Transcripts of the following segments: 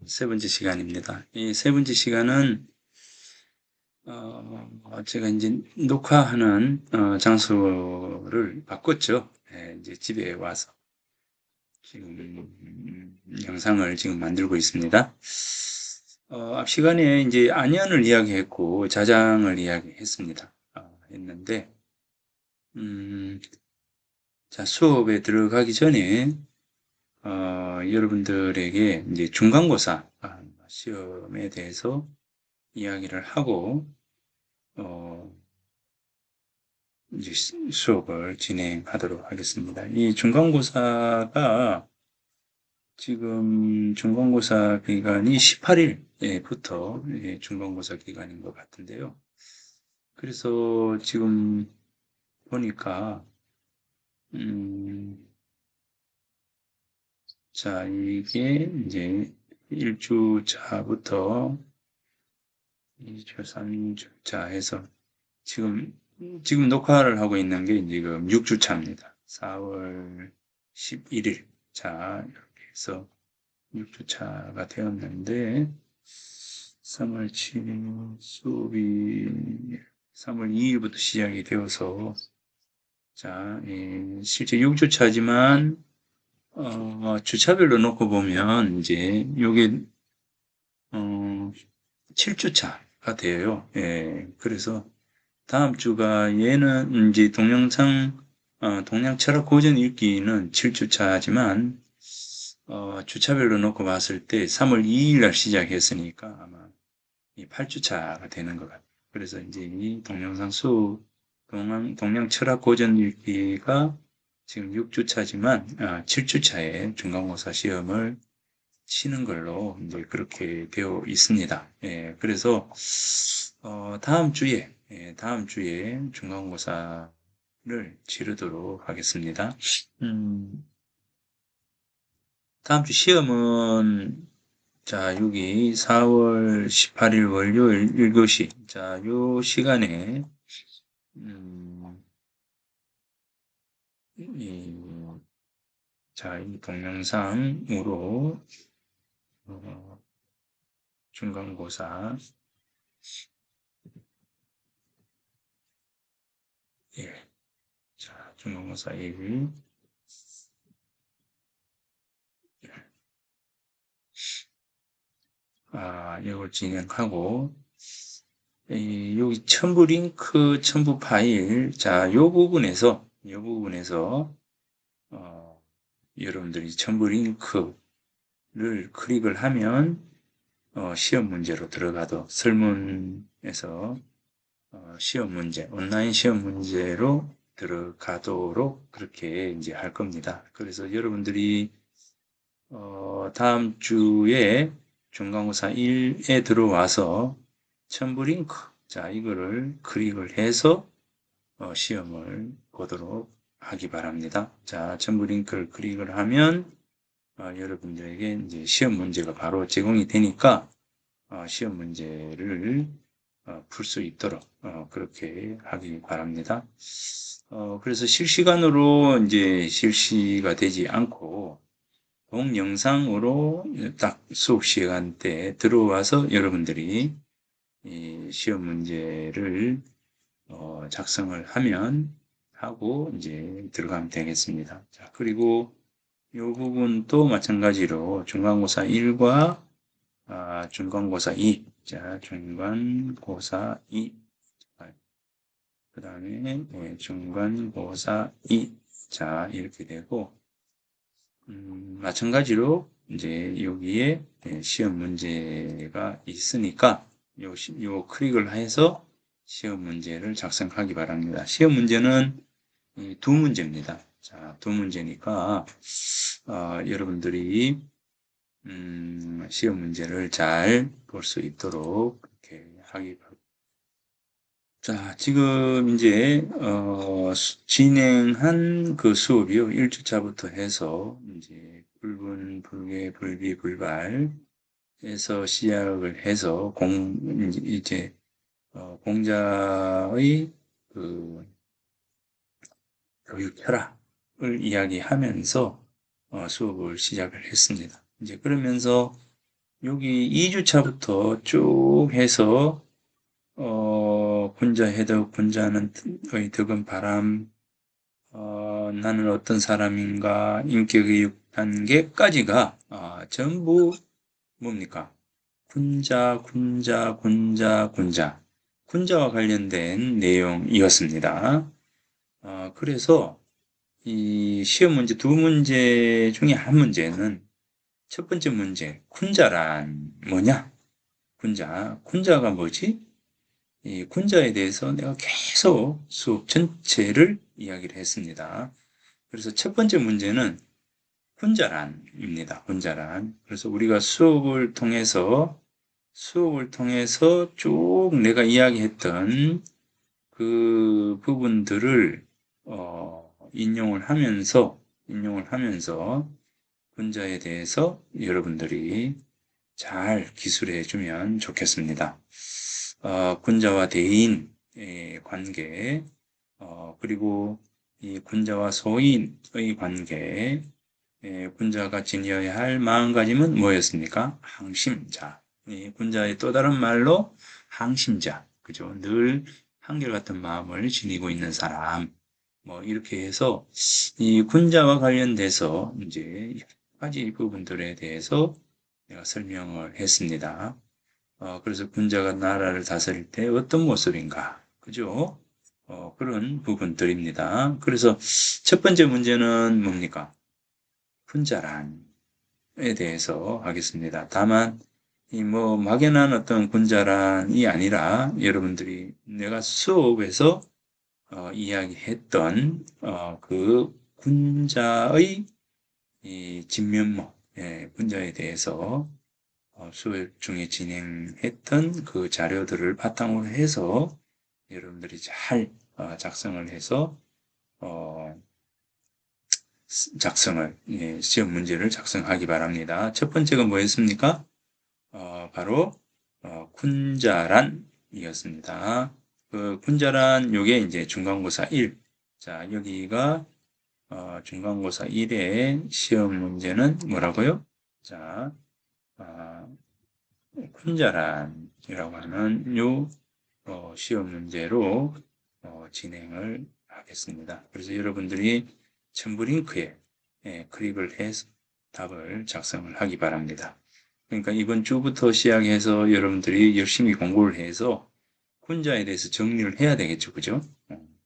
세 번째 시간입니다. 이 세 번째 시간은 제가 이제 녹화하는 장소를 바꿨죠. 이제 집에 와서 지금 영상을 지금 만들고 있습니다. 앞 시간에 이제 안연을 이야기했고 자장을 이야기했습니다. 했는데 자, 수업에 들어가기 전에 여러분들에게 이제 중간고사 시험에 대해서 이야기를 하고 이제 수업을 진행하도록 하겠습니다. 이 중간고사가 지금 중간고사 기간이 18일부터 중간고사 기간인 것 같은데요. 그래서 지금 보니까 자, 이게 이제 1주차부터 2주, 3주차 해서 지금 녹화를 하고 있는 게 지금 6주차입니다. 4월 11일. 자, 이렇게 해서 6주차가 되었는데, 3월 7일 수업이 3월 2일부터 시작이 되어서, 자, 실제 6주차지만, 주차별로 놓고 보면, 이제, 요게, 7주차가 돼요. 예, 그래서, 다음 주가 얘는 이제 동양 철학 고전 읽기는 7주차지만 주차별로 놓고 봤을 때 3월 2일 날 시작했으니까 아마 이 8주차가 되는 것 같아요. 그래서 이제 이 동양 철학 고전 읽기가 지금 6주차지만 7주차에 중간고사 시험을 치는 걸로 이제 그렇게 되어 있습니다. 예, 그래서 다음 주에 중간고사를 치르도록 하겠습니다. 다음 주 시험은 자, 여기 4월 18일 월요일 1교시. 자, 요 시간에 이 동영상으로 어, 중간고사 예. 자, 중간고사 1 이걸 진행하고 여기 첨부 링크, 첨부 파일 자, 요 부분에서 여러분들이 첨부 링크를 클릭을 하면 시험 문제로 들어가도 설문에서 시험 문제, 온라인 시험 문제로 들어가도록 그렇게 이제 할 겁니다. 그래서 여러분들이 다음 주에 중간고사 1에 들어와서 첨부 링크, 자, 이거를 클릭을 해서 시험을 보도록 하기 바랍니다. 자, 첨부 링크를 클릭을 하면 여러분들에게 이제 시험 문제가 바로 제공이 되니까 시험 문제를 풀 수 있도록 그렇게 하기 바랍니다. 그래서 실시간으로 이제 실시가 되지 않고 동영상으로 딱 수업 시간대에 들어와서 여러분들이 이 시험 문제를 작성을 하고 이제 들어가면 되겠습니다. 자, 그리고 이 부분도 마찬가지로 중간고사 1과 중간고사 2. 자, 중간고사 2. 그 다음에 중간고사 2. 자, 이렇게 되고 마찬가지로 이제 여기에 시험 문제가 있으니까 요 클릭을 해서 시험 문제를 작성하기 바랍니다. 시험 문제는 두 문제입니다. 자, 두 문제니까 여러분들이 시험 문제를 잘 볼 수 있도록 그렇게 하기 바랍니다. 자, 지금 이제 진행한 그 수업이요. 1주차부터 해서 이제 불분, 불계, 불비, 불발에서 시작을 해서 이제 공자의 그 교육 철학을 이야기하면서 수업을 시작을 했습니다. 이제 그러면서 여기 2주차부터 쭉 해서 군자 해덕, 군자는 의 덕은 바람, 나는 어떤 사람인가, 인격의 6단계까지가 전부 뭡니까? 군자, 군자, 군자, 군자. 군자와 관련된 내용이었습니다. 그래서 이 시험 문제 두 문제 중에 한 문제는 첫 번째 문제, 군자란 뭐냐? 군자. 군자가 뭐지? 이 군자에 대해서 내가 계속 수업 전체를 이야기를 했습니다. 그래서 첫 번째 문제는 군자란입니다. 군자란. 그래서 우리가 수업을 통해서 쭉 내가 이야기했던 그 부분들을 인용을 하면서 군자에 대해서 여러분들이 잘 기술해 주면 좋겠습니다. 군자와 대인의 관계, 그리고 이 군자와 소인의 관계, 군자가 지녀야 할 마음가짐은 뭐였습니까? 항심자. 이 군자의 또 다른 말로 항심자. 그죠? 늘 한결같은 마음을 지니고 있는 사람. 뭐, 이렇게 해서 이 군자와 관련돼서 이제 여러 가지 부분들에 대해서 내가 설명을 했습니다. 그래서 군자가 나라를 다스릴 때 어떤 모습인가. 그죠? 그런 부분들입니다. 그래서 첫 번째 문제는 뭡니까? 군자란에 대해서 하겠습니다. 다만, 이 뭐 막연한 어떤 군자란이 아니라 여러분들이 내가 수업에서 이야기했던 그 군자의 이 진면목, 군자에 대해서 수업 중에 진행했던 그 자료들을 바탕으로 해서 여러분들이 잘 작성을 해서 시험 문제를 작성하기 바랍니다. 첫 번째가 뭐였습니까? 바로 군자란이었습니다. 그 군자란 요게 이제 중간고사 1. 자, 여기가 중간고사 1의 시험 문제는 뭐라고요? 자, 군자란이라고 하는 요 시험 문제로 진행을 하겠습니다. 그래서 여러분들이 첨부링크에 클릭을 해서 답을 작성을 하기 바랍니다. 그러니까 이번 주부터 시작해서 여러분들이 열심히 공부를 해서 군자에 대해서 정리를 해야 되겠죠. 그죠?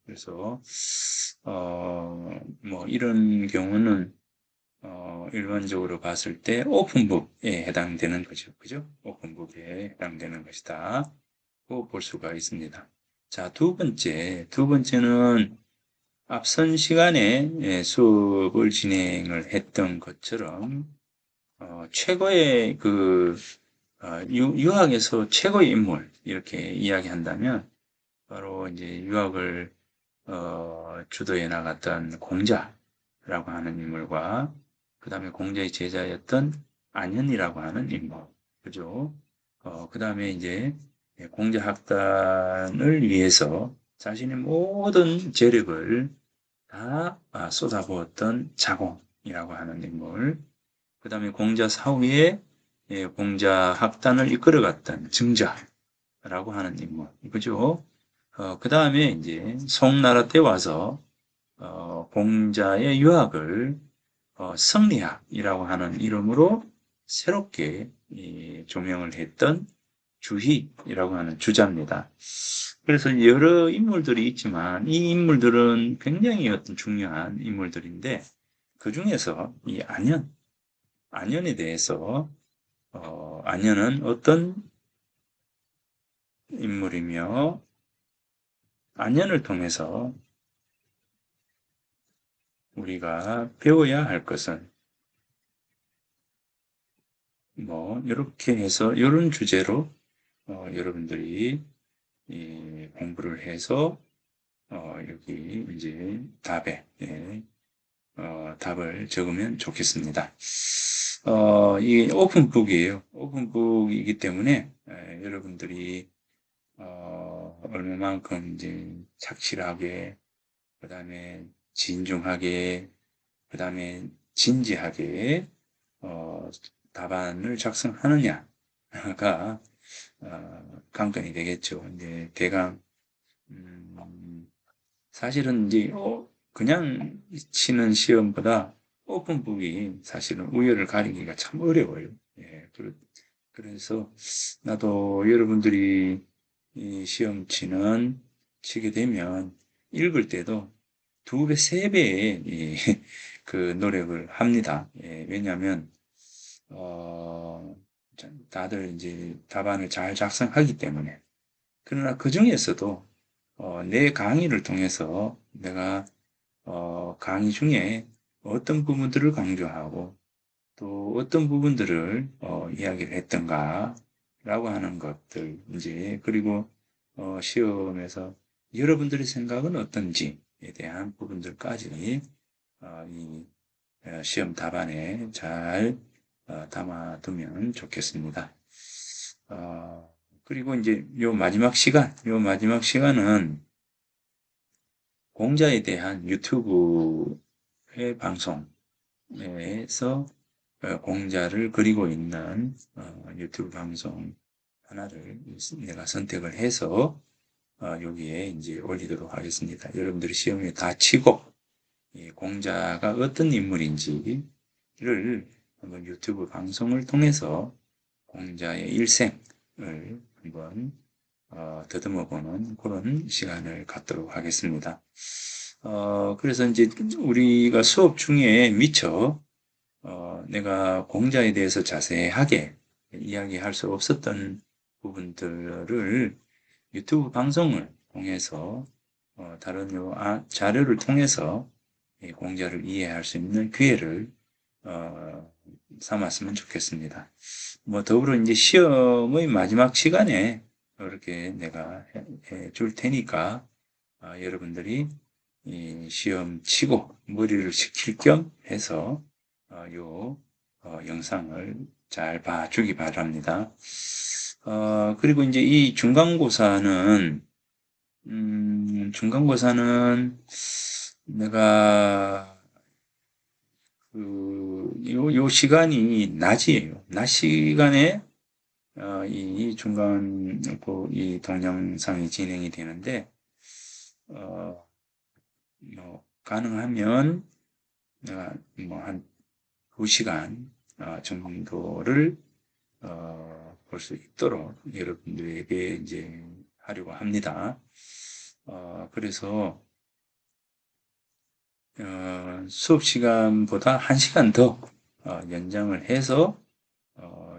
그래서 뭐 이런 경우는 일반적으로 봤을 때 오픈북에 해당되는 거죠. 그죠? 오픈북에 해당되는 것이다. 볼 수가 있습니다. 자, 두 번째는 앞선 시간에 수업을 진행을 했던 것처럼 최고의 유학에서 최고의 인물 이렇게 이야기한다면 바로 이제 유학을 주도해 나갔던 공자라고 하는 인물과 그 다음에 공자의 제자였던 안현이라고 하는 인물, 그죠? 그 다음에 이제 공자 학단을 위해서 자신의 모든 재력을 다 쏟아부었던 자공이라고 하는 인물, 그 다음에 공자 사후에 공자 학단을 이끌어갔던 증자라고 하는 인물, 그죠? 그 다음에 이제 송나라 때 와서 공자의 유학을 성리학이라고 하는 이름으로 새롭게 조명을 했던 주희이라고 하는 주자입니다. 그래서 여러 인물들이 있지만 이 인물들은 굉장히 어떤 중요한 인물들인데 그 중에서 이 안현에 대해서 안현은 어떤 인물이며 안현을 통해서 우리가 배워야 할 것은 뭐 이렇게 해서 이런 주제로 여러분들이 공부를 해서 여기 이제 답을 적으면 좋겠습니다. 이게 오픈북이에요. 오픈북이기 때문에 여러분들이 얼마만큼 이제 착실하게, 그 다음에 진중하게, 그 다음에 진지하게 답안을 작성하느냐, 관건이 되겠죠. 이제 대강, 음, 사실은 이제, 그냥 치는 시험보다 오픈북이 사실은 우열을 가리기가 참 어려워요. 예, 그래서 나도 여러분들이 이 시험 치게 되면 읽을 때도 두 배, 세 배의 그 노력을 합니다. 예, 왜냐하면 어, 다들 이제 답안을 잘 작성하기 때문에. 그러나 그 중에서도 내 강의를 통해서 내가 강의 중에 어떤 부분들을 강조하고 또 어떤 부분들을 이야기를 했던가라고 하는 것들 이제 그리고 시험에서 여러분들의 생각은 어떤지에 대한 부분들까지 이 시험 답안에 잘 담아두면 좋겠습니다. 그리고 이제 요 마지막 시간은 공자에 대한 유튜브의 방송에서 공자를 그리고 있는 유튜브 방송 하나를 내가 선택을 해서 여기에 이제 올리도록 하겠습니다. 여러분들이 시험에 다 치고 이 공자가 어떤 인물인지를 한번 유튜브 방송을 통해서 공자의 일생을 한번 더듬어보는 그런 시간을 갖도록 하겠습니다. 그래서 이제 우리가 수업 중에 미처 내가 공자에 대해서 자세하게 이야기할 수 없었던 부분들을 유튜브 방송을 통해서 다른 자료를 통해서 이 공자를 이해할 수 있는 기회를 삼았으면 좋겠습니다. 뭐 더불어 이제 시험의 마지막 시간에 이렇게 내가 줄 테니까 여러분들이 이 시험 치고 머리를 식힐 겸 해서 요 영상을 잘 봐주기 바랍니다. 그리고 이제 이 중간고사는 내가 요 시간이 낮이에요. 낮 시간에 이 중간 이 동영상이 진행이 되는데 가능하면 내가 뭐한 2시간 정도를 볼 수 있도록 여러분들에게 이제 하려고 합니다. 그래서 수업 시간보다 1시간 더 연장을 해서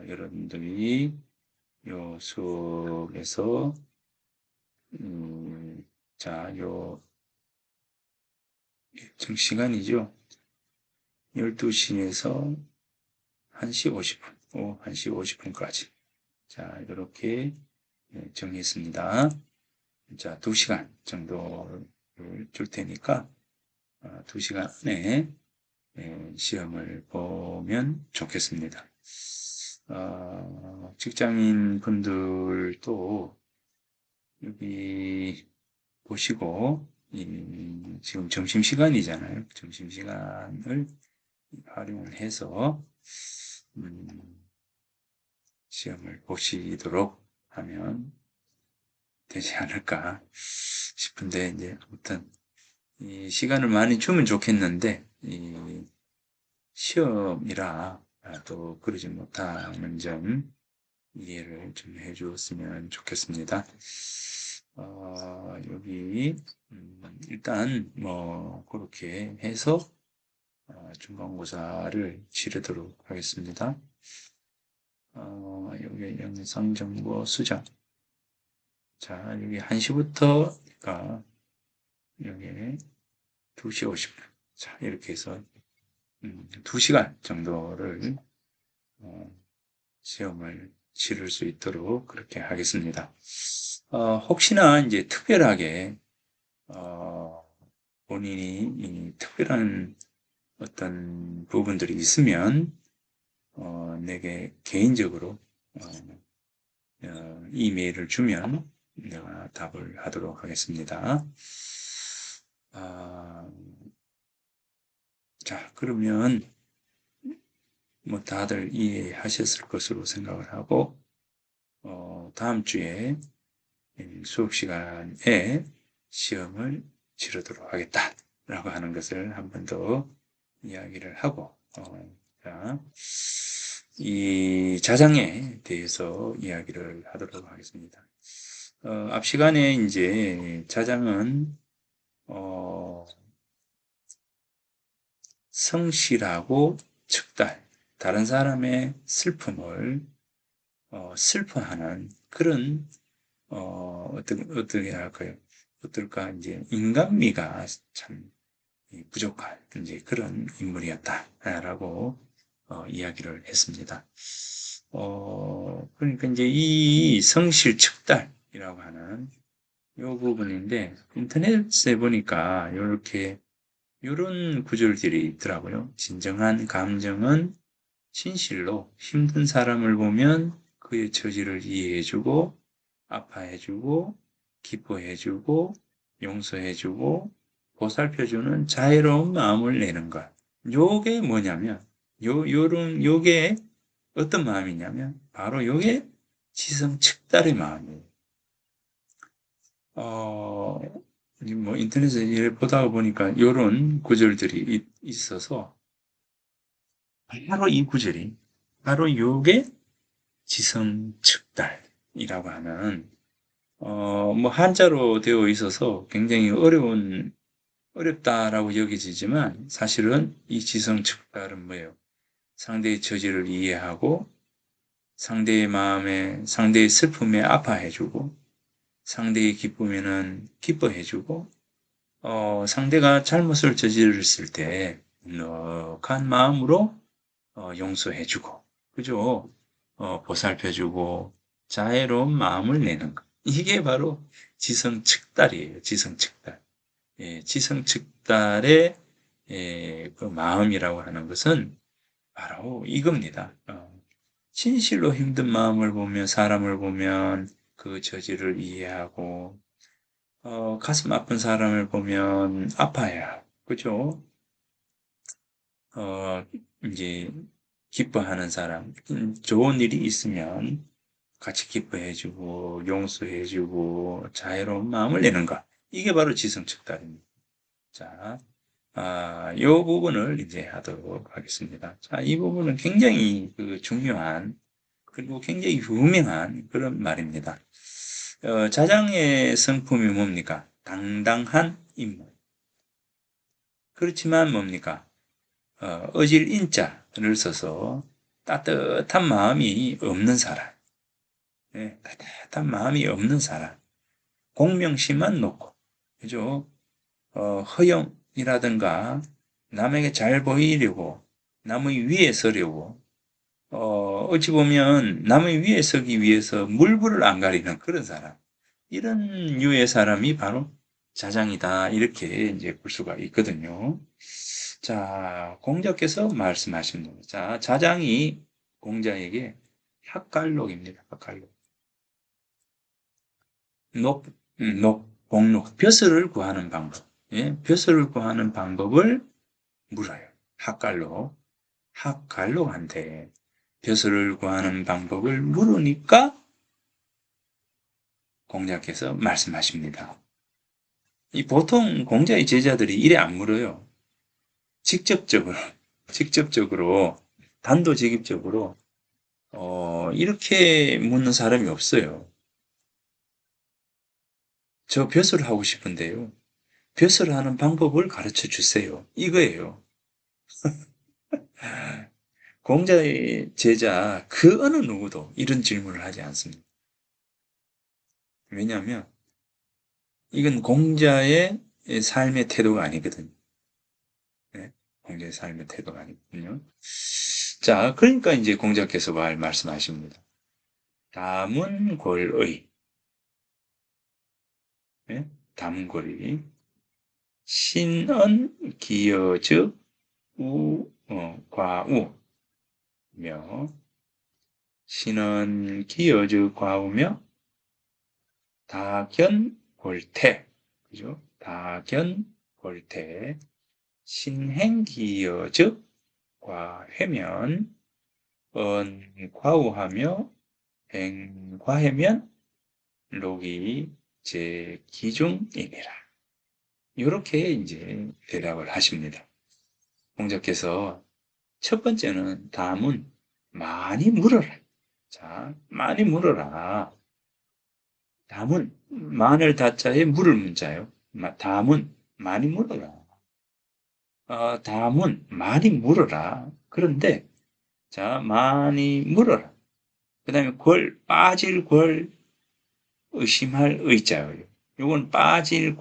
여러분들이 요 수업에서 자, 요 일정 시간이죠. 12시에서 1시 50분, 오후 1시 50분까지. 자, 이렇게 정했습니다. 자, 2시간 정도를 줄 테니까 2시간 안에 시험을 보면 좋겠습니다. 직장인 분들도 여기 보시고 지금 점심시간이잖아요. 점심시간을 활용을 해서 시험을 보시도록 하면 되지 않을까 싶은데 이제 아무튼 이 시간을 많이 주면 좋겠는데 이 시험이라 또 그러지 못하는 점 이해를 좀 해주었으면 좋겠습니다. 여기 일단 뭐 그렇게 해서 중간고사를 치르도록 하겠습니다. 여기 영상 정보 수정. 자, 여기 1시부터가 여기 2시 50분. 자, 이렇게 해서 2시간 정도를 시험을 치를 수 있도록 그렇게 하겠습니다. 혹시나 이제 특별하게 본인이 특별한 어떤 부분들이 있으면 내게 개인적으로 이메일을 주면 내가 답을 하도록 하겠습니다. 자, 그러면 뭐 다들 이해하셨을 것으로 생각을 하고 다음 주에 수업 시간에 시험을 치르도록 하겠다라고 하는 것을 한 번 더 이야기를 하고, 자, 이 자장에 대해서 이야기를 하도록 하겠습니다. 앞 시간에 이제 자장은 성실하고 측달, 다른 사람의 슬픔을 슬퍼하는 그런 어떻게 할까요? 어떨까 이제 인간미가 참 부족한 이제 그런 인물이었다라고 이야기를 했습니다. 그러니까 이제 이 성실측달이라고 하는 이 부분인데 인터넷에 보니까 이렇게 이런 구절들이 있더라고요. 진정한 감정은 진실로 힘든 사람을 보면 그의 처지를 이해해주고 아파해주고 기뻐해주고 용서해주고 보살펴주는 자애로운 마음을 내는 것. 요게 뭐냐면 요게 어떤 마음이냐면 바로 요게 지성측달의 마음이에요. 뭐 인터넷에 보다 보니까 요런 구절들이 있어서 바로 이 구절이 바로 요게 지성측달이라고 하는 뭐 한자로 되어 있어서 굉장히 어렵다라고 여겨지지만 사실은 이 지성측달은 뭐예요? 상대의 처지를 이해하고 상대의 슬픔에 아파해주고 상대의 기쁨에는 기뻐해주고 상대가 잘못을 저질렀을 때 넉넉한 마음으로 용서해주고 그죠? 보살펴주고 자애로운 마음을 내는 것. 이게 바로 지성측달이에요. 지성측달. 예, 지성측달의 그 마음이라고 하는 것은 바로 이겁니다. 진실로 힘든 마음을 보면 사람을 보면 그 저지를 이해하고 가슴 아픈 사람을 보면 아파야 그죠? 어, 이제 기뻐하는 사람, 좋은 일이 있으면 같이 기뻐해주고 용서해주고 자애로운 마음을 내는 것. 이게 바로 지성측달입니다. 자, 이 부분을 이제 하도록 하겠습니다. 자, 이 부분은 굉장히 그 중요한 그리고 굉장히 유명한 그런 말입니다. 자장의 성품이 뭡니까? 당당한 인물. 그렇지만 뭡니까? 어질 인자를 써서 따뜻한 마음이 없는 사람. 네, 따뜻한 마음이 없는 사람. 공명심만 놓고, 그죠? 허영이라든가 남에게 잘 보이려고, 남의 위에 서려고, 어찌 보면 남의 위에 서기 위해서 물불을 안 가리는 그런 사람. 이런 류의 사람이 바로 자장이다. 이렇게 이제 볼 수가 있거든요. 자, 공자께서 말씀하십니다. 자, 자장이 공자에게 학갈록입니다. 학갈록. 복록, 벼슬을 구하는 방법. 예, 벼슬을 구하는 방법을 물어요. 학갈록한테 벼슬을 구하는 방법을 물으니까 공자께서 말씀하십니다. 보통 공자의 제자들이 이래 안 물어요. 직접적으로, 직접적으로, 단도직입적으로, 이렇게 묻는 사람이 없어요. 저 벼슬을 하고 싶은데요. 벼슬을 하는 방법을 가르쳐 주세요. 이거예요. 공자의 제자 그 어느 누구도 이런 질문을 하지 않습니다. 왜냐하면 이건 공자의 삶의 태도가 아니거든요. 네? 공자의 삶의 태도가 아니거든요. 자, 그러니까 이제 공자께서 말씀하십니다. 다문골의, 네? 다문골이 신언 기여즉 과우며 신언 기여즉 과우며 다견골태 그죠? 다견골태 신행기여즉 과회면 언과우하며 행과해면 로기 제 기중이니라. 이렇게 이제 대답을 하십니다. 공자께서 첫 번째는 담은 많이 물어라. 자, 많이 물어라. 담은 마늘 다자에 물을 문자요. 담은 많이 물어라. 담은 많이 물어라. 그런데 자, 많이 물어라. 그 다음에 빠질 의심할 의자예요. 요건 빠질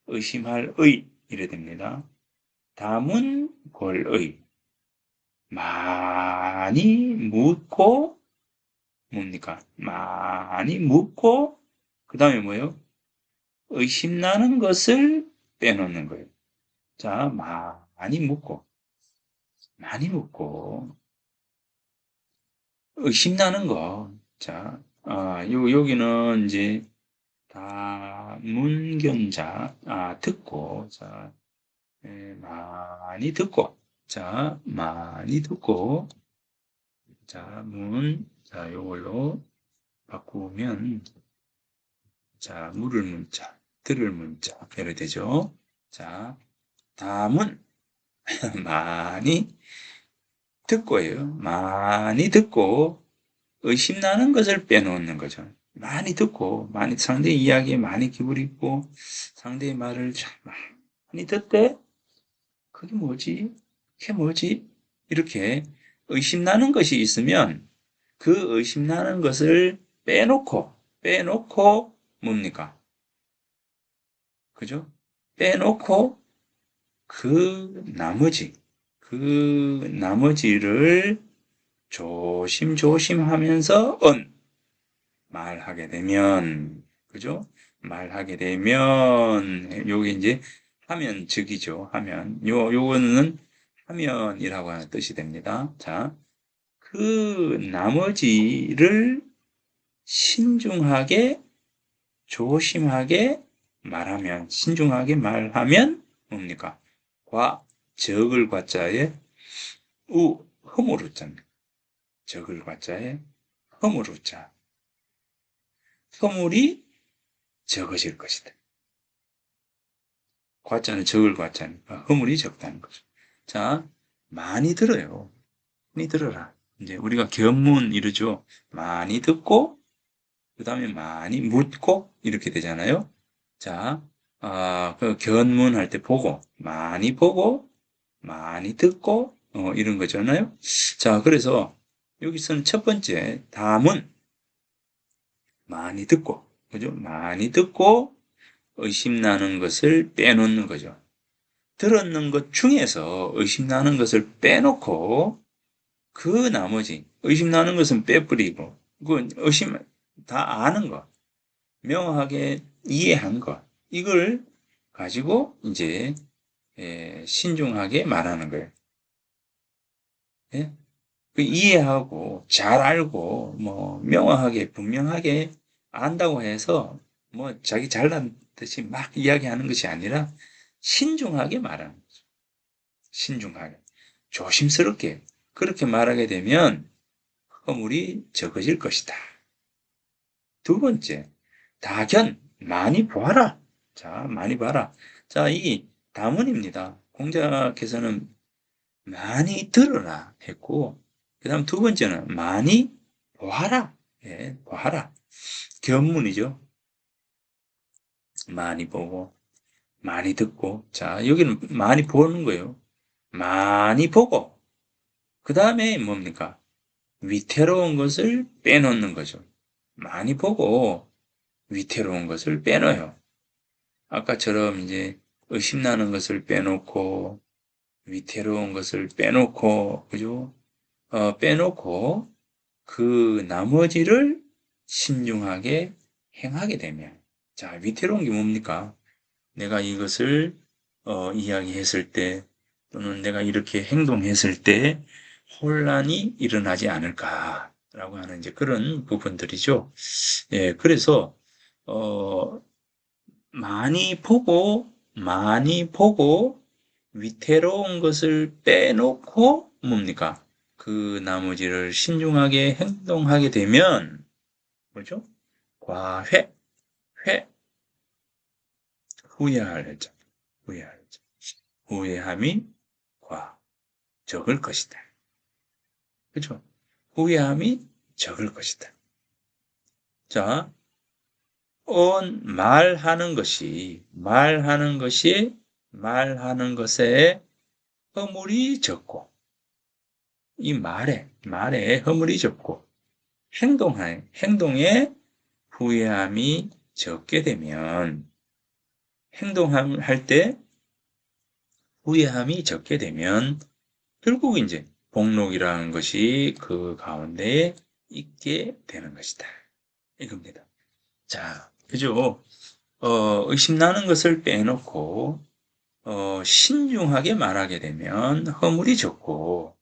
의심할 이래 됩니다. 담은 많이 묻고 뭡니까? 많이 묻고 그 다음에 뭐예요? 의심나는 것을 빼놓는 거예요. 자, 많이 묻고 의심나는 거. 자, 여기는 이제 다 문견자 듣고 자, 많이 듣고 자, 많이 듣고 자, 자, 요걸로 바꾸면 자, 물을 문자, 들을 문자 이렇게 되죠. 자, 다음은 많이 듣고예요. 많이 듣고 의심나는 것을 빼놓는 거죠. 많이 듣고 상대의 이야기에 많이 기울이고 상대의 말을 참 많이 듣되 그게 뭐지? 그게 뭐지? 이렇게 의심나는 것이 있으면 그 의심나는 것을 빼놓고 뭡니까? 그죠? 빼놓고 그 나머지를 조심조심 하면서 말하게 되면, 그죠? 말하게 되면, 요게 이제 하면 즉이죠. 요거는 하면이라고 하는 뜻이 됩니다. 자, 그 나머지를 신중하게, 조심하게 신중하게 말하면 뭡니까? 적을 과자에 흠으로 자입니다. 적을 과자에 흠으로 자. 허물이 적어질 것이다. 과자는 적을 과자니까 허물이 적다는 거죠. 자, 많이 들어요. 많이 들어라. 이제 우리가 견문 이러죠. 많이 듣고, 그 다음에 많이 묻고, 이렇게 되잖아요. 자, 그 견문할 때 많이 듣고, 이런 거잖아요. 자, 그래서 여기서는 첫 번째, 담은 많이 듣고, 그죠? 많이 듣고, 의심나는 것을 빼놓는 거죠. 들었는 것 중에서 의심나는 것을 빼놓고, 그 나머지, 의심나는 것은 빼버리고, 그 의심 다 아는 것, 명확하게 이해한 것, 이걸 가지고 이제 신중하게 말하는 거예요. 예? 그 이해하고 잘 알고 뭐 명확하게 분명하게 안다고 해서 뭐 자기 잘난 듯이 막 이야기하는 것이 아니라 신중하게 말하는 거죠. 신중하게 조심스럽게 그렇게 말하게 되면 허물이 적어질 것이다. 두 번째, 다견 많이 보아라. 자, 많이 봐라. 자, 이 다문입니다. 공자께서는 많이 들어라 했고, 그 다음 두 번째는 많이 보아라. 예, 보아라. 견문이죠. 많이 보고, 많이 듣고. 자, 여기는 많이 보는 거예요. 많이 보고. 그 다음에 뭡니까? 위태로운 것을 빼놓는 거죠. 많이 보고, 위태로운 것을 빼놓아요. 아까처럼 이제 의심나는 것을 빼놓고, 위태로운 것을 빼놓고, 그죠? 빼놓고, 그 나머지를 신중하게 행하게 되면, 자, 위태로운 게 뭡니까? 내가 이것을, 이야기했을 때, 또는 내가 이렇게 행동했을 때, 혼란이 일어나지 않을까라고 하는 이제 그런 부분들이죠. 예, 그래서, 어, 많이 보고, 위태로운 것을 빼놓고, 뭡니까? 그 나머지를 신중하게 행동하게 되면 뭐죠? 과회, 회, 후회할 해자, 후회할 해자. 후회함이 적을 것이다. 그죠? 후회함이 적을 것이다. 자, 말하는 것에 허물이 적고, 이 말에 허물이 적고, 행동에 후회함이 적게 되면, 행동할 때 후회함이 적게 되면, 결국 이제 복록이라는 것이 그 가운데에 있게 되는 것이다. 이겁니다. 자, 그죠? 의심나는 것을 빼놓고, 신중하게 말하게 되면 허물이 적고,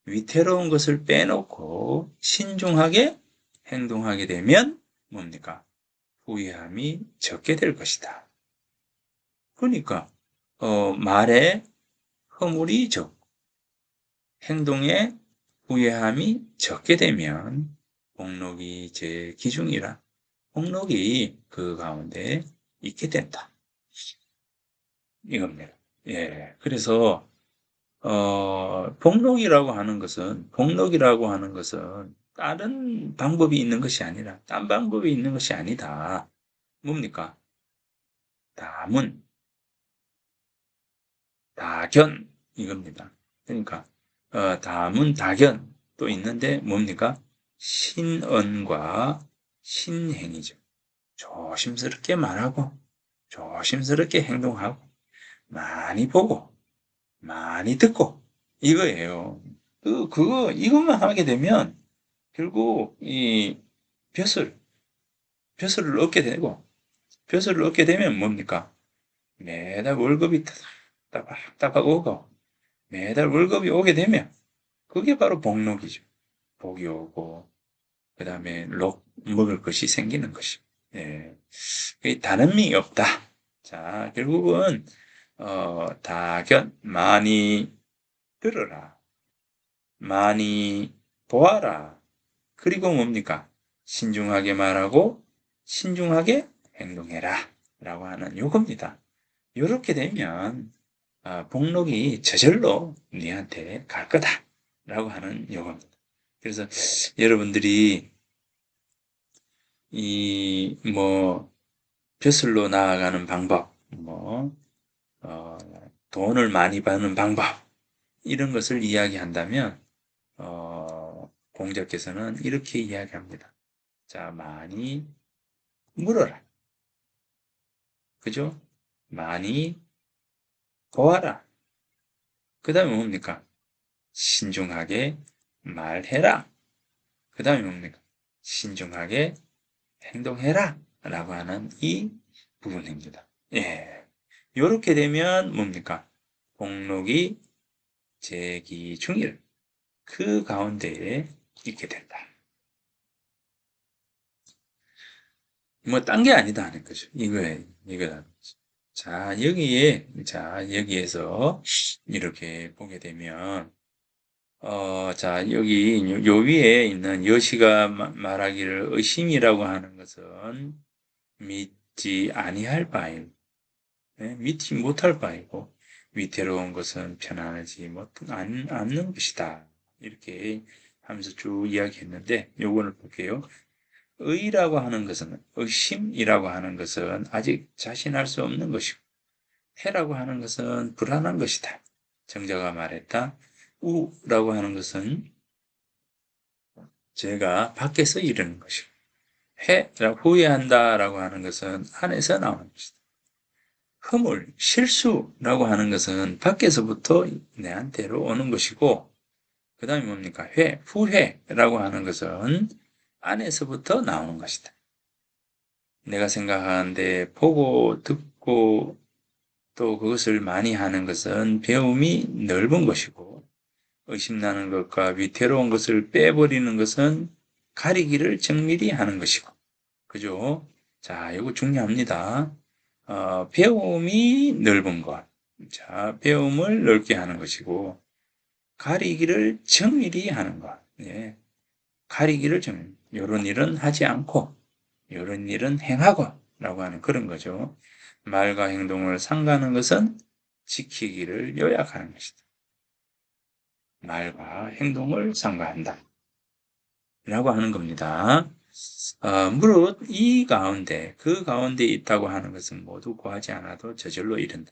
위태로운 것을 빼놓고 신중하게 행동하게 되면 뭡니까? 후회함이 적게 될 것이다. 그러니까 말에 허물이 적고 행동에 후회함이 적게 되면 복록이 제 기중이라 복록이 그 가운데 있게 된다. 이겁니다. 예. 그래서 복록이라고 하는 것은 다른 방법이 있는 것이 아니라, 딴 방법이 있는 것이 아니다. 뭡니까? 다문, 다견, 이겁니다. 그러니까, 다문, 다견, 또 있는데 뭡니까? 신언과 신행이죠. 조심스럽게 말하고, 조심스럽게 행동하고, 많이 보고, 많이 듣고, 이거예요. 이것만 하게 되면, 결국, 벼슬을 얻게 되고, 벼슬을 얻게 되면 뭡니까? 매달 월급이 따박따박 오고, 매달 월급이 오게 되면, 그게 바로 복록이죠. 복이 오고, 그 다음에 먹을 것이 생기는 것이. 예. 다른 미 없다. 자, 결국은, 다견, 많이 들어라. 많이 보아라. 그리고 뭡니까? 신중하게 말하고 신중하게 행동해라. 라고 하는 요겁니다. 이렇게 되면 복록이 저절로 니한테 갈 거다. 라고 하는 요겁니다. 그래서 여러분들이 벼슬로 나아가는 방법, 돈을 많이 버는 방법, 이런 것을 이야기한다면 공자께서는 이렇게 이야기합니다. 자, 많이 물어라. 그죠? 많이 보아라. 그 다음에 뭡니까? 신중하게 말해라. 그 다음에 뭡니까? 신중하게 행동해라. 라고 하는 이 부분입니다. 예. 요렇게 되면 뭡니까? 복록이 제기중일. 그 가운데에 있게 된다. 딴 게 아니다 하는 거죠. 이거다. 자, 여기에서 이렇게 보게 되면, 자, 여기, 요 위에 있는 여시가 말하기를 의심이라고 하는 것은 믿지 아니할 바이고, 믿지 못할 바이고, 위태로운 것은 편안하지 않는 것이다. 이렇게 하면서 쭉 이야기했는데, 요거를 볼게요. 의심이라고 하는 것은 아직 자신할 수 없는 것이고, 해라고 하는 것은 불안한 것이다. 정자가 말했다. 우라고 하는 것은 제가 밖에서 이르는 것이고, 후회한다라고 하는 것은 안에서 나오는 것이다. 실수라고 하는 것은 밖에서부터 내한테로 오는 것이고, 그 다음에 뭡니까? 후회라고 하는 것은 안에서부터 나오는 것이다. 내가 생각하는데 보고 듣고 또 그것을 많이 하는 것은 배움이 넓은 것이고, 의심나는 것과 위태로운 것을 빼버리는 것은 가리기를 정밀히 하는 것이고, 그죠? 자, 이거 중요합니다. 배움이 넓은 것. 자, 배움을 넓게 하는 것이고, 가리기를 정일히 하는 것. 예. 가리기를 정일. 요런 일은 하지 않고, 요런 일은 행하고, 라고 하는 그런 거죠. 말과 행동을 삼가하는 것은 지키기를 요약하는 것이다. 말과 행동을 삼가한다. 라고 하는 겁니다. 무릇 이 가운데, 그 가운데 있다고 하는 것은 모두 구하지 않아도 저절로 이른다.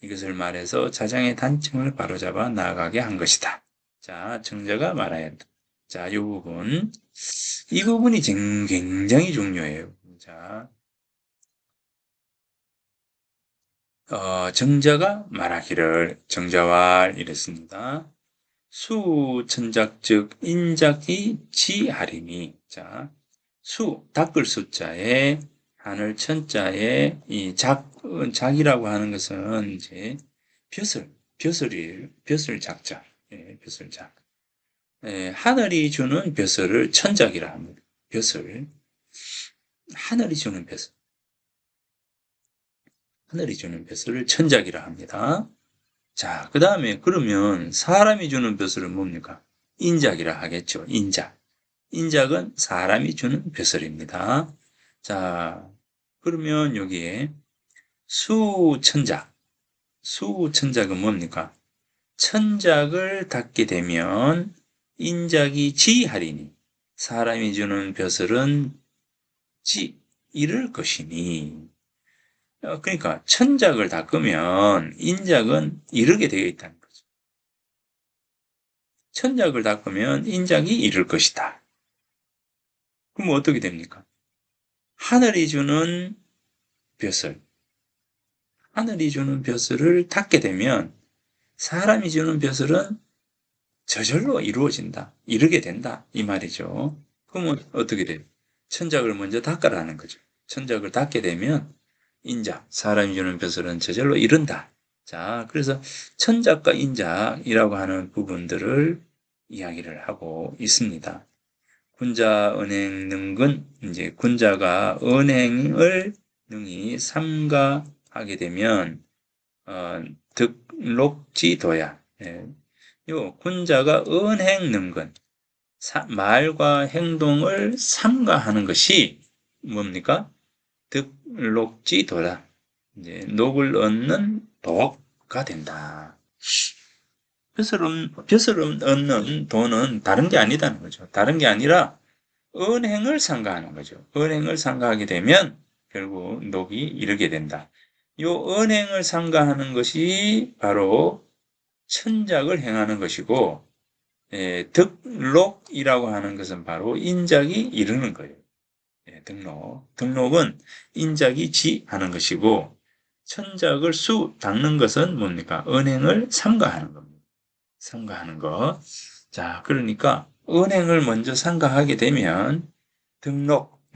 이것을 말해서 자장의 단점을 바로잡아 나아가게 한 것이다. 자, 정자가 말해야 한다. 자, 이 부분이 굉장히 중요해요. 자, 정자가 말하기를, 정자왈 이랬습니다. 수천작 즉 인작이 지하리니. 자, 닦을 숫자에 하늘 천자에 이 작이라고 하는 것은 이제 벼슬 작자. 예, 벼슬 작. 예, 하늘이 주는 벼슬을 천작이라 합니다. 벼슬. 하늘이 주는 벼슬. 하늘이 주는 벼슬을 천작이라 합니다. 자, 그 다음에 그러면 사람이 주는 벼슬은 뭡니까? 인작이라 하겠죠. 인작. 인작은 사람이 주는 벼슬입니다. 자, 그러면 여기에 수천작은 뭡니까? 천작을 닦게 되면 인작이 지하리니 사람이 주는 벼슬은 이를 것이니. 그러니까 천작을 닦으면 인작은 이르게 되어 있다는 거죠. 천작을 닦으면 인작이 이를 것이다. 그럼 어떻게 됩니까? 하늘이 주는 벼슬, 하늘이 주는 벼슬을 닦게 되면 사람이 주는 벼슬은 저절로 이루어진다. 이루게 된다. 이 말이죠. 그러면 어떻게 돼요? 천작을 먼저 닦아라는 거죠. 천작을 닦게 되면 인작, 사람이 주는 벼슬은 저절로 이룬다. 자, 그래서 천작과 인작이라고 하는 부분들을 이야기를 하고 있습니다. 군자 은행 능근, 이제 군자가 은행을 능히 삼가하게 되면 득록지도야. 예. 요 군자가 은행 능근, 말과 행동을 삼가하는 것이 뭡니까? 득록지도다. 이제 녹을 얻는 도가 된다. 벼슬을 얻는 도는 다른 게 아니다는 거죠. 다른 게 아니라 은행을 상가하는 거죠. 은행을 상가하게 되면 결국 녹이 이르게 된다. 이 은행을 상가하는 것이 바로 천작을 행하는 것이고, 득록이라고 하는 것은 바로 인작이 이르는 거예요. 예, 등록은 인작이 지하는 것이고, 천작을 닦는 것은 뭡니까? 은행을 삼가하는 겁니다. 삼가하는 것. 자, 그러니까 은행을 먼저 삼가하게 되면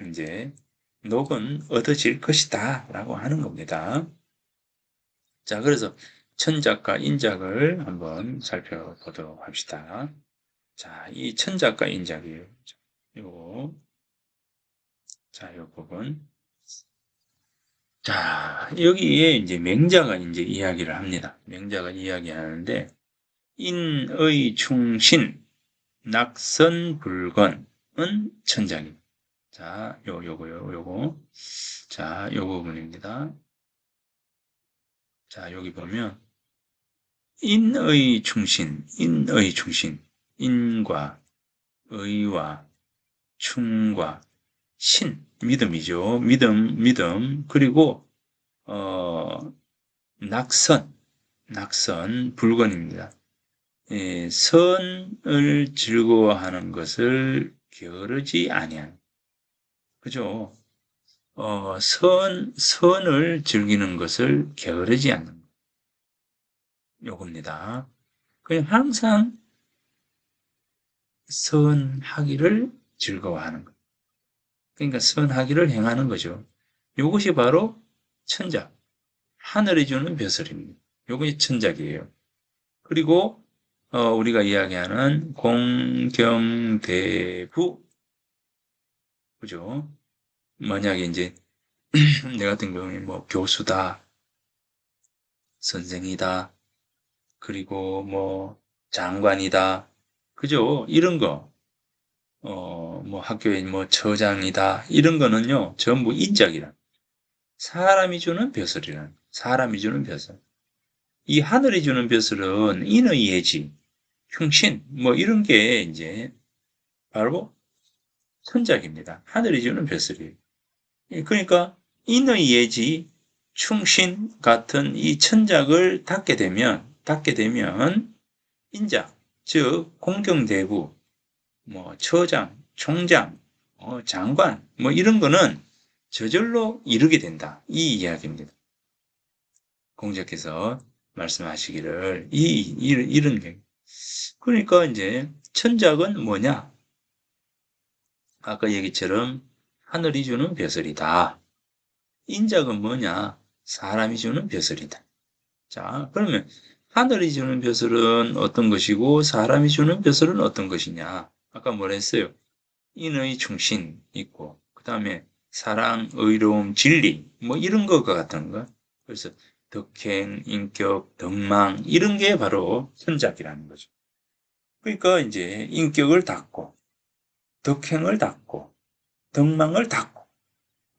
이제 녹은 얻어질 것이다 라고 하는 겁니다. 자, 그래서 천작과 인작을 한번 살펴보도록 합시다. 자, 이 천작과 인작이에요. 요거. 자, 요 부분. 자, 여기에 이제 맹자가 이제 이야기를 합니다. 맹자가 이야기하는데, 인의 충신, 낙선불건은 천작입니다. 자, 요거. 자, 요 부분입니다. 자, 여기 보면, 인의 충신, 인과 의와 충과 신, 믿음이죠. 믿음. 그리고, 낙선, 불건입니다. 예, 선을 즐거워하는 것을 게으르지 아니한. 그죠? 선을 즐기는 것을 게으르지 않는 것. 요겁니다. 그냥 항상 선하기를 즐거워하는 것. 그러니까 선하기를 행하는 거죠. 요것이 바로 천작. 하늘이 주는 벼슬입니다. 요것이 천작이에요. 그리고 우리가 이야기하는 공경대부, 그죠? 만약에 이제 내 같은 경우에 뭐 교수다, 선생이다, 그리고 뭐 장관이다. 그죠? 이런 거. 뭐 학교에 뭐 처장이다. 이런 거는요, 전부 인작이라. 사람이 주는 벼슬이란. 사람이 주는 벼슬. 이 하늘이 주는 벼슬은 인의 예지, 흉신, 뭐 이런 게 이제 바로 천작입니다. 하늘이 주는 벼슬이에요. 그러니까 인의 예지, 충신 같은 이 천작을 닦게 되면 인작, 즉 공경대부, 뭐 처장, 총장, 장관, 뭐 이런 거는 저절로 이루게 된다. 이 이야기입니다. 공자께서 말씀하시기를 이런 게. 그러니까 이제 천작은 뭐냐? 아까 얘기처럼 하늘이 주는 벼슬이다. 인작은 뭐냐? 사람이 주는 벼슬이다. 자, 그러면 하늘이 주는 벼슬은 어떤 것이고 사람이 주는 벼슬은 어떤 것이냐? 아까 뭐라 했어요? 인의 충신 있고, 그 다음에 사랑, 의로움, 진리, 뭐 이런 것과 같은 거. 그래서 덕행, 인격, 덕망 이런 게 바로 천작이라는 거죠. 그러니까 이제 인격을 닦고, 덕행을 닦고, 덕망을 닦고,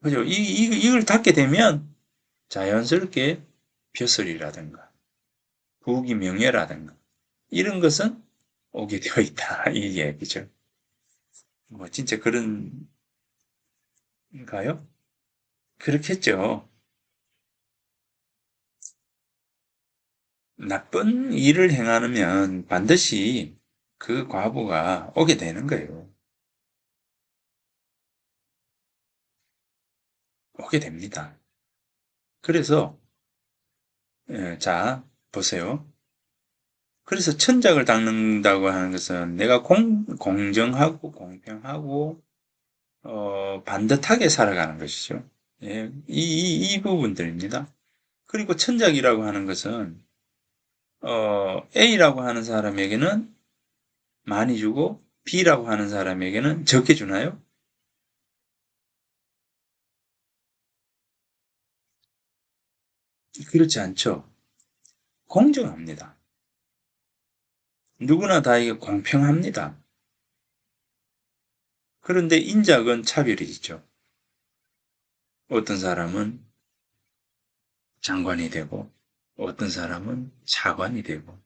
그죠? 이걸 닦게 되면 자연스럽게 벼슬이라든가, 부귀 명예라든가 이런 것은 오게 되어 있다 이 얘기죠. 뭐 진짜 그런가요? 그렇겠죠. 나쁜 일을 행하면 반드시 그 과보가 오게 되는 거예요. 오게 됩니다. 그래서 자 보세요. 그래서 천작을 닦는다고 하는 것은 내가 공정하고 공평하고 반듯하게 살아가는 것이죠. 예, 이 부분들입니다. 그리고 천작이라고 하는 것은 A라고 하는 사람에게는 많이 주고 B라고 하는 사람에게는 적게 주나요? 그렇지 않죠. 공정합니다. 누구나 다 이게 공평합니다. 그런데 인작은 차별이 있죠. 어떤 사람은 장관이 되고, 어떤 사람은 차관이 되고,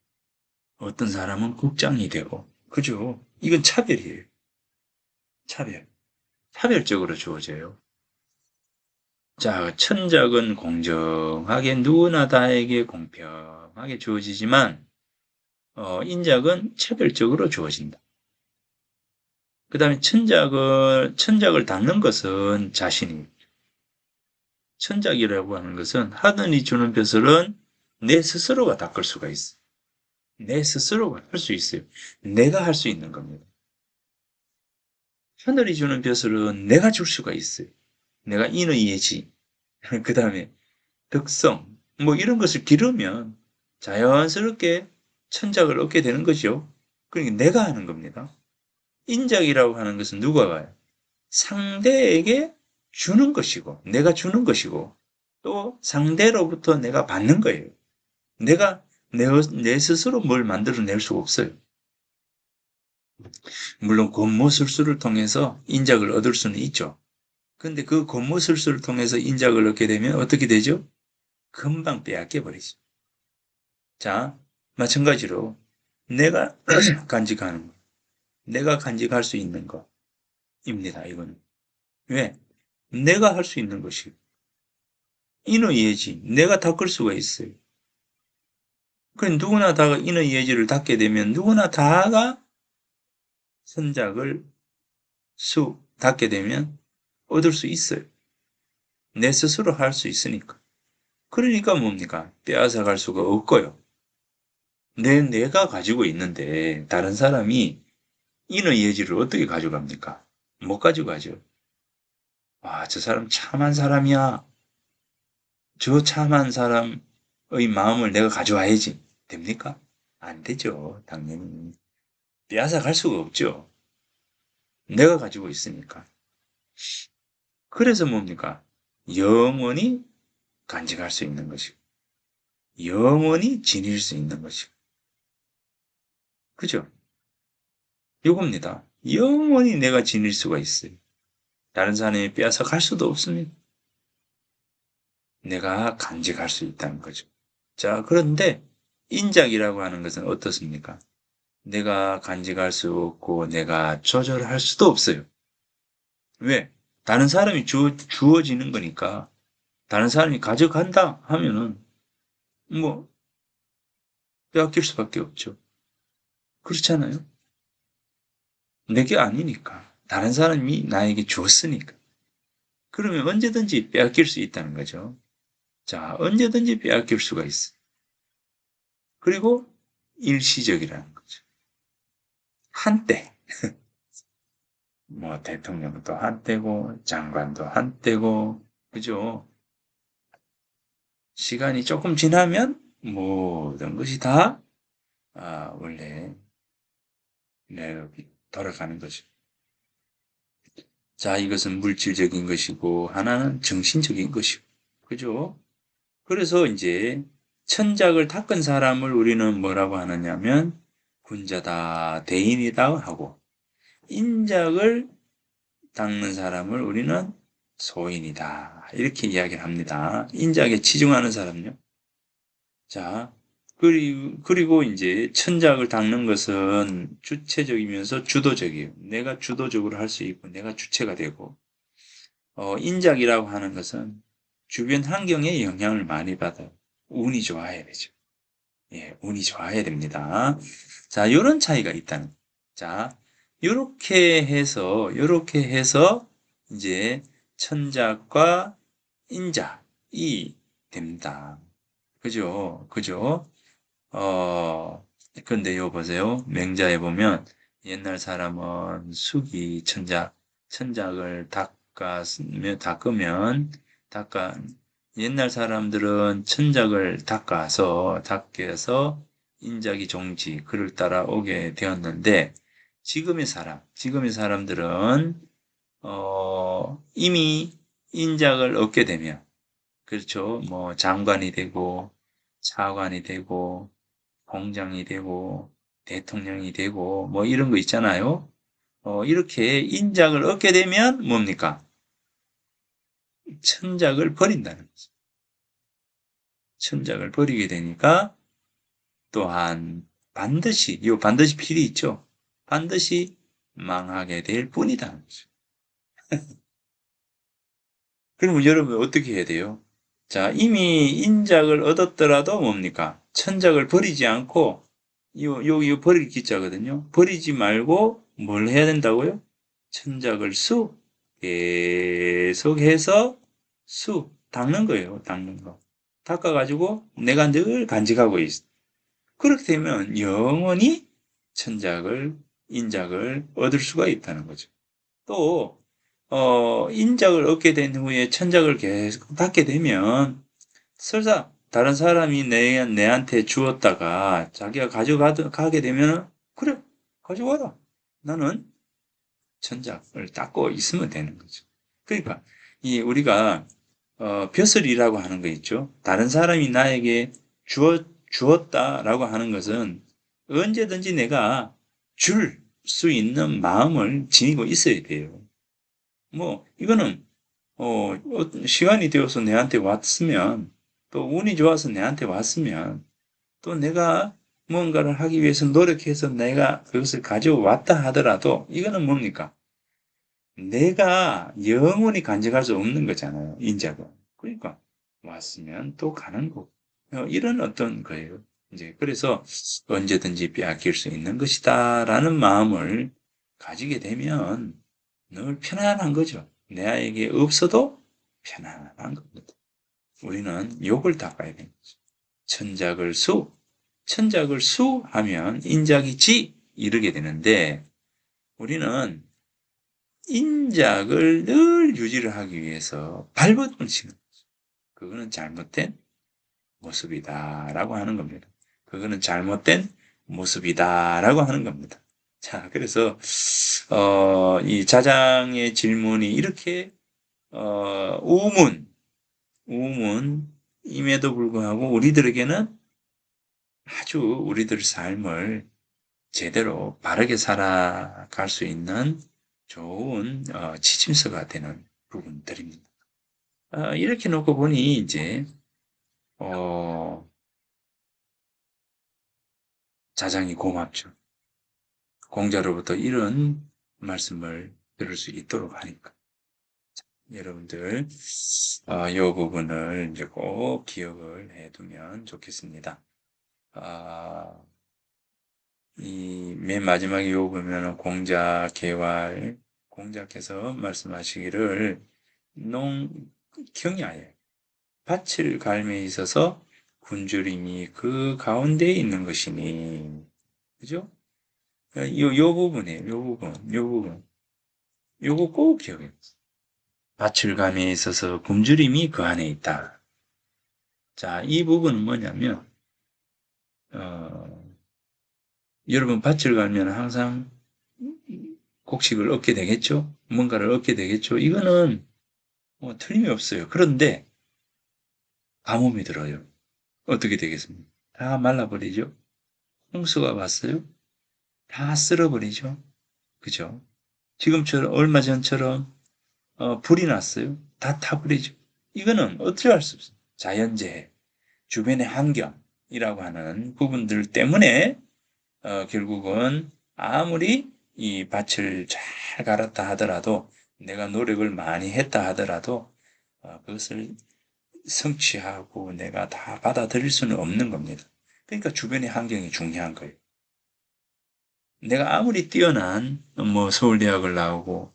어떤 사람은 국장이 되고, 그죠? 이건 차별이에요. 차별. 차별적으로 주어져요. 자, 천작은 공정하게 누구나 다에게 공평하게 주어지지만, 인작은 차별적으로 주어진다. 그 다음에 천작을 닦는 것은 자신이, 천작이라고 하는 것은 하늘이 주는 벼슬은 내 스스로가 닦을 수가 있어. 내 스스로가 할 수 있어요. 내가 할 수 있는 겁니다. 하늘이 주는 벼슬은 내가 줄 수가 있어요. 내가 인의 예지, 그 다음에 덕성, 뭐 이런 것을 기르면 자연스럽게 천작을 얻게 되는 거죠. 그러니까 내가 하는 겁니다. 인작이라고 하는 것은 누가 가요? 상대에게 주는 것이고, 내가 주는 것이고, 또 상대로부터 내가 받는 거예요. 내가 내 스스로 뭘 만들어낼 수가 없어요. 물론 권모술수를 통해서 인작을 얻을 수는 있죠. 근데 그 권모술수를 통해서 인작을 얻게 되면 어떻게 되죠? 금방 빼앗겨 버리죠. 자, 마찬가지로 내가 간직하는 거, 내가 간직할 수 있는 거입니다. 이거는 왜? 내가 할 수 있는 것이고 인의 예지, 내가 닦을 수가 있어요. 그 누구나 다가 인의 예지를 닦게 되면 누구나 다가 선작을 닦게 되면 얻을 수 있어요. 내 스스로 할 수 있으니까. 그러니까 뭡니까? 빼앗아 갈 수가 없고요. 내가 가지고 있는데 다른 사람이 인의 예지를 어떻게 가져갑니까? 못 가져가죠. 와, 저 사람 참한 사람이야. 저 참한 사람의 마음을 내가 가져와야지. 됩니까? 안 되죠. 당연히. 빼앗아 갈 수가 없죠. 내가 가지고 있으니까. 그래서 뭡니까? 영원히 간직할 수 있는 것이고, 영원히 지닐 수 있는 것이고, 그죠? 요겁니다. 영원히 내가 지닐 수가 있어요. 다른 사람이 빼앗아 갈 수도 없습니다. 내가 간직할 수 있다는 거죠. 자, 그런데 인작이라고 하는 것은 어떻습니까? 내가 간직할 수 없고 내가 조절할 수도 없어요. 왜? 다른 사람이 주어지는 거니까. 다른 사람이 가져간다 하면은 뭐 빼앗길 수밖에 없죠. 그렇잖아요. 내게 아니니까. 다른 사람이 나에게 줬으니까. 그러면 언제든지 빼앗길 수 있다는 거죠. 자, 언제든지 빼앗길 수가 있어. 그리고 일시적이라는 거죠. 한때. 뭐 대통령도 한때고 장관도 한때고 그죠? 시간이 조금 지나면 모든 것이 다 원래 돌아가는 거죠. 자, 이것은 물질적인 것이고 하나는 정신적인 것이고 그죠? 그래서 이제 천작을 닦은 사람을 우리는 뭐라고 하느냐면 군자다, 대인이다 하고 인작을 닦는 사람을 우리는 소인이다. 이렇게 이야기를 합니다. 인작에 치중하는 사람요. 자, 그리고 이제 천작을 닦는 것은 주체적이면서 주도적이에요. 내가 주도적으로 할 수 있고 내가 주체가 되고 인작이라고 하는 것은 주변 환경에 영향을 많이 받아요. 운이 좋아야 되죠. 예, 운이 좋아야 됩니다. 자, 이런 차이가 있다는. 자, 요렇게 해서 이제 천작과 인작이 됩니다. 그죠? 그죠? 어, 근데 요 보세요. 맹자에 보면 옛날 사람은 수기 천작을 닦아, 옛날 사람들은 천작을 닦아서 인작이 종지, 그를 따라 오게 되었는데, 지금의 사람들은, 이미 인작을 얻게 되면, 그렇죠. 뭐, 장관이 되고, 차관이 되고, 공장이 되고, 대통령이 되고, 뭐 이런 거 있잖아요. 이렇게 인작을 얻게 되면 뭡니까? 천작을 버린다는 거죠. 천작을 버리게 되니까 또한 반드시 필이 있죠. 반드시 망하게 될 뿐이다는 거죠. 그러면 여러분 어떻게 해야 돼요? 자, 이미 인작을 얻었더라도 뭡니까? 천작을 버리지 않고, 요 버릴 기자거든요. 버리지 말고 뭘 해야 된다고요? 천작을 계속해서 닦는 거예요. 닦는 거. 닦아가지고 내가 늘 간직하고 있어. 그렇게 되면 영원히 천작을, 인작을 얻을 수가 있다는 거죠. 또, 인작을 얻게 된 후에 천작을 계속 닦게 되면 설사 다른 사람이 내한테 주었다가 자기가 가져가게 되면 그래, 가져와라. 나는 천작을 닦고 있으면 되는 거죠. 그러니까 우리가 벼슬이라고 하는 거 있죠. 다른 사람이 나에게 주었다라고 하는 것은 언제든지 내가 줄 수 있는 마음을 지니고 있어야 돼요. 뭐 이거는 시간이 되어서 내한테 왔으면 또 운이 좋아서 내한테 왔으면 또 내가 뭔가를 하기 위해서 노력해서 내가 그것을 가져왔다 하더라도 이거는 뭡니까? 내가 영원히 간직할 수 없는 거잖아요. 인자가. 그러니까 왔으면 또 가는 거고. 이런 어떤 거예요. 이제 그래서 언제든지 빼앗길 수 있는 것이다라는 마음을 가지게 되면 늘 편안한 거죠. 내에게 없어도 편안한 겁니다. 우리는 욕을 닦아야 되는 거죠. 천작을 수하면 인작이 지 이르게 되는데 우리는 인작을 늘 유지를 하기 위해서 발버둥을 치는 거죠. 그거는 잘못된 모습이다라고 하는 겁니다. 그거는 잘못된 모습이다라고 하는 겁니다. 자, 그래서 이 자장의 질문이 이렇게 우문임에도 불구하고 우리들에게는 아주 우리들 삶을 제대로 바르게 살아갈 수 있는 좋은 지침서가 되는 부분들입니다. 이렇게 놓고 보니 이제 어, 자장이 고맙죠. 공자로부터 이런 말씀을 들을 수 있도록 하니까. 여러분들, 이 부분을 이제 꼭 기억을 해두면 좋겠습니다. 아, 이 맨 마지막에 요 보면은 공자 개활, 공자께서 말씀하시기를 경야에 밭을 갈매 있어서 굶주림이 그 가운데에 있는 것이니, 그죠? 요 부분이에요. 요 부분. 요거 꼭 기억해요. 밭을 감에 있어서 굶주림이 그 안에 있다. 자, 이 부분은 뭐냐면, 어, 여러분 밭을 갈면 항상 곡식을 얻게 되겠죠? 뭔가를 얻게 되겠죠? 이거는 틀림이 없어요. 그런데 가뭄이 들어요. 어떻게 되겠습니까? 다 말라버리죠? 홍수가 왔어요? 다 쓸어버리죠? 그죠? 지금처럼, 얼마 전처럼, 불이 났어요? 다 타버리죠? 이거는 어찌할 수 없어요. 자연재해, 주변의 환경이라고 하는 부분들 때문에 결국은 아무리 이 밭을 잘 갈았다 하더라도 내가 노력을 많이 했다 하더라도 그것을 성취하고 내가 다 받아들일 수는 없는 겁니다. 그러니까 주변의 환경이 중요한 거예요. 내가 아무리 뛰어난 뭐 서울대학을 나오고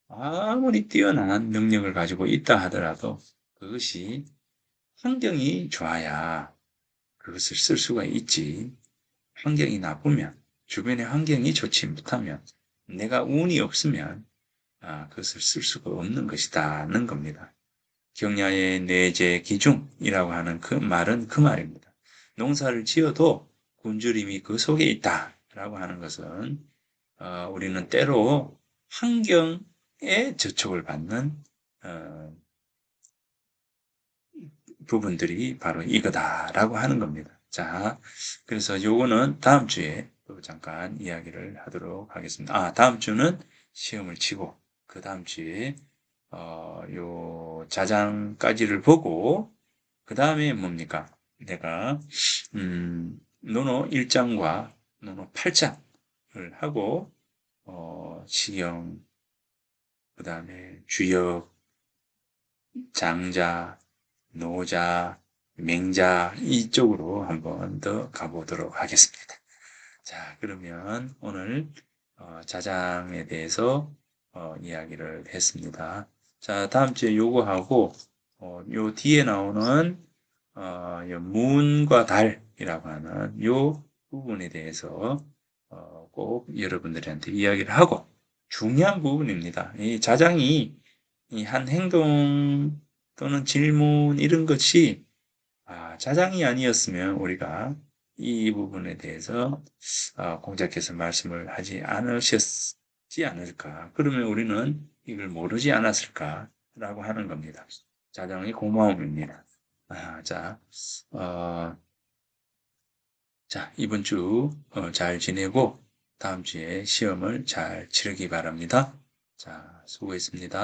아무리 뛰어난 능력을 가지고 있다 하더라도 그것이 환경이 좋아야 그것을 쓸 수가 있지. 환경이 나쁘면, 주변의 환경이 좋지 못하면, 내가 운이 없으면 그것을 쓸 수가 없는 것이다는 겁니다. 경야의 내재 기중이라고 하는 그 말은 그 말입니다. 농사를 지어도 굶주림이 그 속에 있다라고 하는 것은 우리는 때로 환경에 저촉을 받는 부분들이 바로 이거다라고 하는 겁니다. 자, 그래서 요거는 다음 주에 또 잠깐 이야기를 하도록 하겠습니다. 다음 주는 시험을 치고 그 다음 주에 요 자장까지를 보고 그 다음에 뭡니까? 내가 논어 1장과 논어 8장을 하고 시경 그 다음에 주역 장자 노자, 맹자 이쪽으로 한번 더 가보도록 하겠습니다. 자, 그러면 오늘 자장에 대해서 이야기를 했습니다. 자, 다음 주에 요거하고 요 뒤에 나오는 요 문과 달이라고 하는 요 부분에 대해서 꼭 여러분들한테 이야기를 하고 중요한 부분입니다. 이 자장이 이 한 행동 또는 질문 이런 것이 자장이 아니었으면 우리가 이 부분에 대해서 공자께서 말씀을 하지 않으셨지 않을까. 그러면 우리는 이걸 모르지 않았을까라고 하는 겁니다. 자장의 고마움입니다. 자, 이번 주 잘 지내고 다음 주에 시험을 잘 치르기 바랍니다. 자, 수고했습니다.